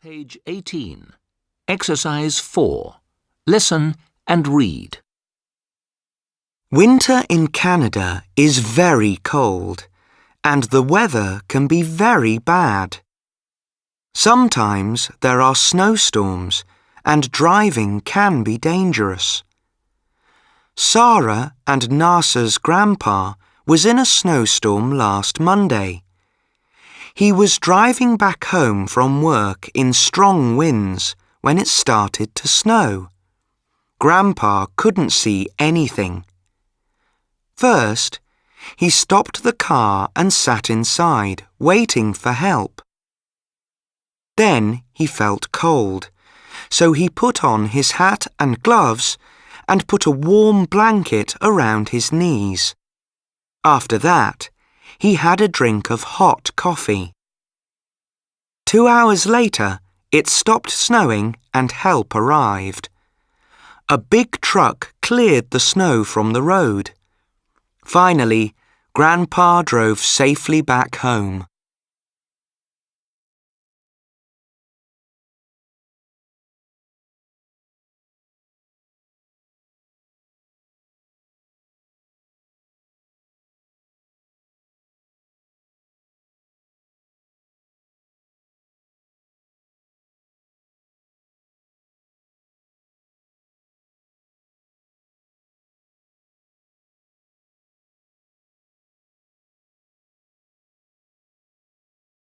Page 18. Exercise 4. Listen and read. Winter in Canada is very cold, and the weather can be very bad. Sometimes there are snowstorms, and driving can be dangerous. Sarah and Nasa's grandpa was in a snowstorm last Monday. He was driving back home from work in strong winds when it started to snow. Grandpa couldn't see anything. First, he stopped the car and sat inside, waiting for help. Then he felt cold, so he put on his hat and gloves and put a warm blanket around his knees. After that, he had a drink of hot coffee. 2 hours later, it stopped snowing and help arrived. A big truck cleared the snow from the road. Finally, Grandpa drove safely back home.